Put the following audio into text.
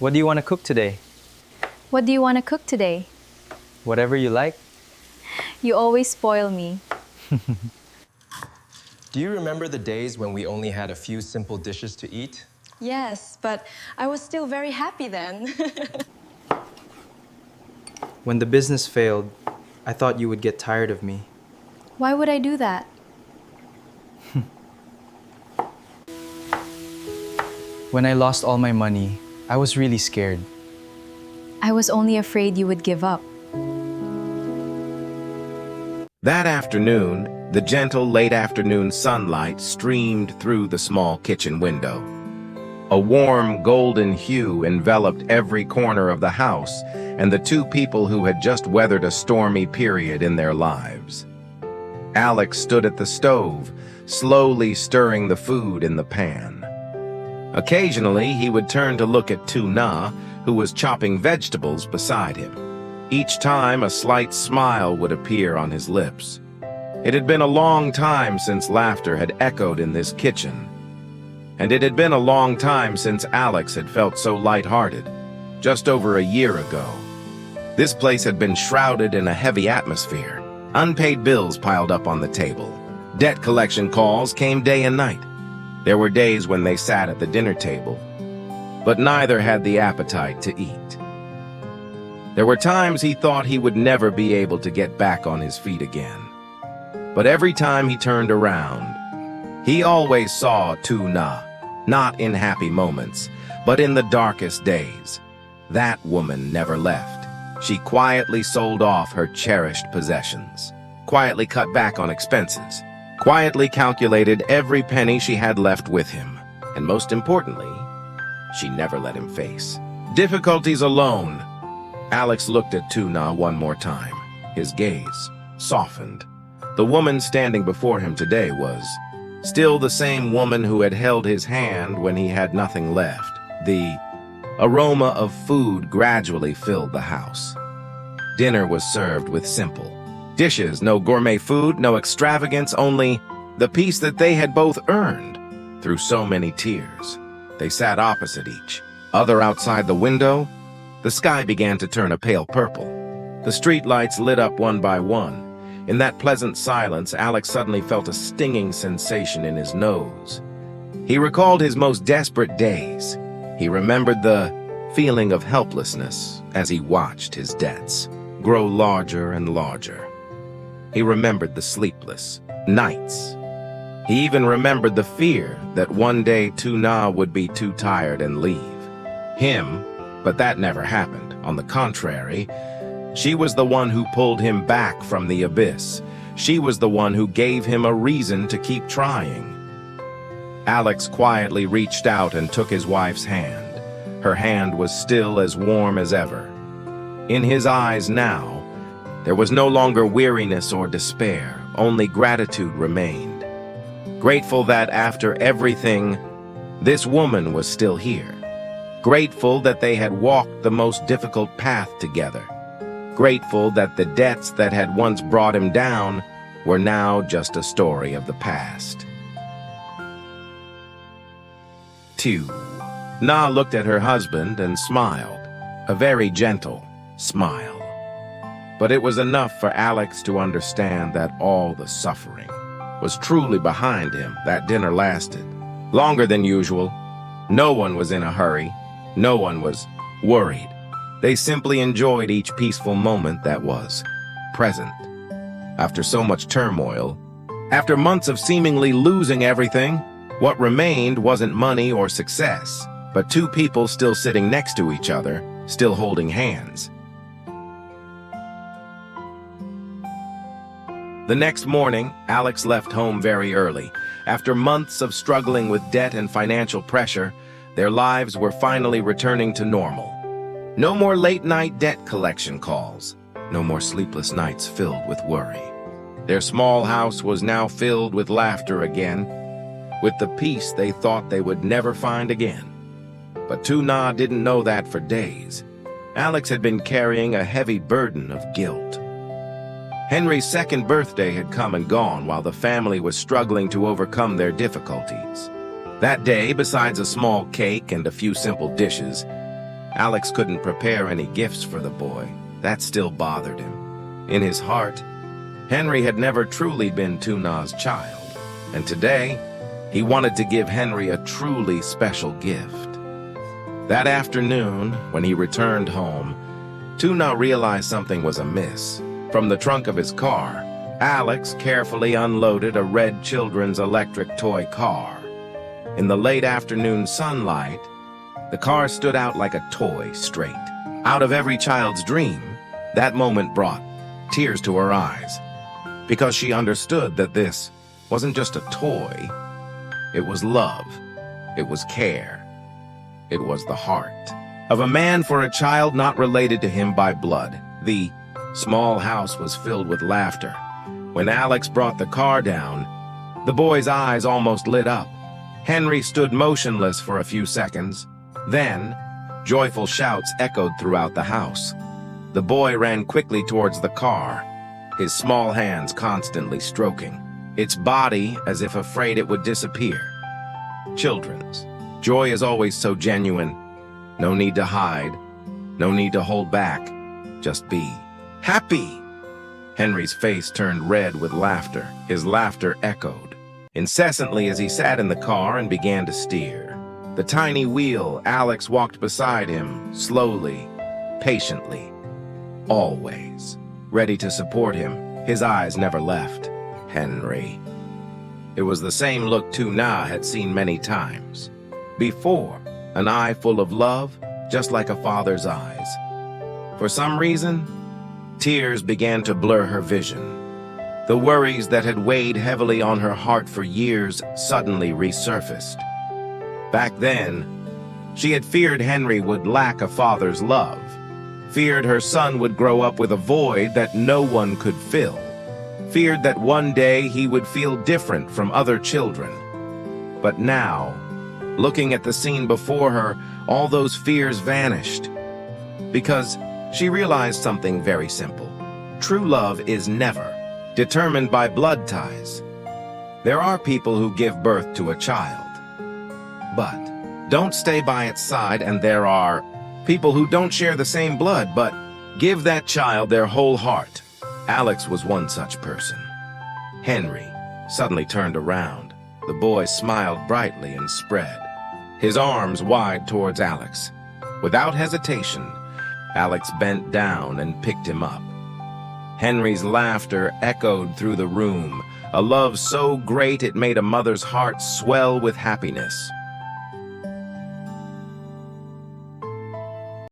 What do you want to cook today? What do you want to cook today? Whatever you like. You always spoil me. Do you remember the days when we only had a few simple dishes to eat? Yes, but I was still very happy then. When the business failed, I thought you would get tired of me. Why would I do that? When I lost all my money, I was really scared. I was only afraid you would give up. That afternoon, the gentle late afternoon sunlight streamed through the small kitchen window. A warm golden hue enveloped every corner of the house and the two people who had just weathered a stormy period in their lives. Alex stood at the stove, slowly stirring the food in the pan. Occasionally, he would turn to look at Tuna, who was chopping vegetables beside him. Each time, a slight smile would appear on his lips. It had been a long time since laughter had echoed in this kitchen. And it had been a long time since Alex had felt so lighthearted, just over a year ago. This place had been shrouded in a heavy atmosphere. Unpaid bills piled up on the table. Debt collection calls came day and night. There were days when they sat at the dinner table, but neither had the appetite to eat. There were times he thought he would never be able to get back on his feet again. But every time he turned around, he always saw Tuna, not in happy moments, but in the darkest days. That woman never left. She quietly sold off her cherished possessions, quietly cut back on expenses, quietly calculated every penny she had left with him, and most importantly, she never let him face difficulties alone. Alex looked at Tuna one more time. His gaze softened. The woman standing before him today was still the same woman who had held his hand when he had nothing left. The aroma of food gradually filled the house. Dinner was served with simple dishes, no gourmet food, no extravagance, only the peace that they had both earned through so many tears. They sat opposite each other outside the window. The sky began to turn a pale purple. The street lights lit up one by one. In that pleasant silence, Alex suddenly felt a stinging sensation in his nose. He recalled his most desperate days. He remembered the feeling of helplessness as he watched his debts grow larger and larger. He remembered the sleepless nights. He even remembered the fear that one day Tuna would be too tired and leave him, but that never happened. On the contrary, she was the one who pulled him back from the abyss. She was the one who gave him a reason to keep trying. Alex quietly reached out and took his wife's hand. Her hand was still as warm as ever. In his eyes now, there was no longer weariness or despair, only gratitude remained. Grateful that after everything, this woman was still here. Grateful that they had walked the most difficult path together. Grateful that the debts that had once brought him down were now just a story of the past. 2. Na looked at her husband and smiled, a very gentle smile. But it was enough for Alex to understand that all the suffering was truly behind him. That dinner lasted longer than usual. No one was in a hurry. No one was worried. They simply enjoyed each peaceful moment that was present. After so much turmoil, after months of seemingly losing everything, what remained wasn't money or success, but two people still sitting next to each other, still holding hands. The next morning, Alex left home very early. After months of struggling with debt and financial pressure, their lives were finally returning to normal. No more late-night debt collection calls. No more sleepless nights filled with worry. Their small house was now filled with laughter again, with the peace they thought they would never find again. But Tuna didn't know that for days. Alex had been carrying a heavy burden of guilt. Henry's second birthday had come and gone while the family was struggling to overcome their difficulties. That day, besides a small cake and a few simple dishes, Alex couldn't prepare any gifts for the boy. That still bothered him. In his heart, Henry had never truly been Tuna's child, and today, he wanted to give Henry a truly special gift. That afternoon, when he returned home, Tuna realized something was amiss. From the trunk of his car, Alex carefully unloaded a red children's electric toy car. In the late afternoon sunlight, the car stood out like a toy straight. Out of every child's dream, that moment brought tears to her eyes, because she understood that this wasn't just a toy. It was love. It was care. It was the heart of a man for a child not related to him by blood. The small house was filled with laughter. When Alex brought the car down, the boy's eyes almost lit up. Henry stood motionless for a few seconds. Then, joyful shouts echoed throughout the house. The boy ran quickly towards the car, his small hands constantly stroking its body as if afraid it would disappear. Children's joy is always so genuine. No need to hide, no need to hold back. Just be happy. Henry's face turned red with laughter. His laughter echoed incessantly as he sat in the car and began to steer. The tiny wheel, Alex walked beside him, slowly, patiently, always, ready to support him. His eyes never left Henry. It was the same look Tuna had seen many times before, an eye full of love, just like a father's eyes. For some reason, tears began to blur her vision. The worries that had weighed heavily on her heart for years suddenly resurfaced. Back then, she had feared Henry would lack a father's love, feared her son would grow up with a void that no one could fill, feared that one day he would feel different from other children. But now, looking at the scene before her, all those fears vanished, because she realized something very simple. True love is never determined by blood ties. There are people who give birth to a child, but don't stay by its side, and there are people who don't share the same blood, but give that child their whole heart. Alex was one such person. Henry suddenly turned around. The boy smiled brightly and spread his arms wide towards Alex. Without hesitation, Alex bent down and picked him up. Henry's laughter echoed through the room, a love so great it made a mother's heart swell with happiness.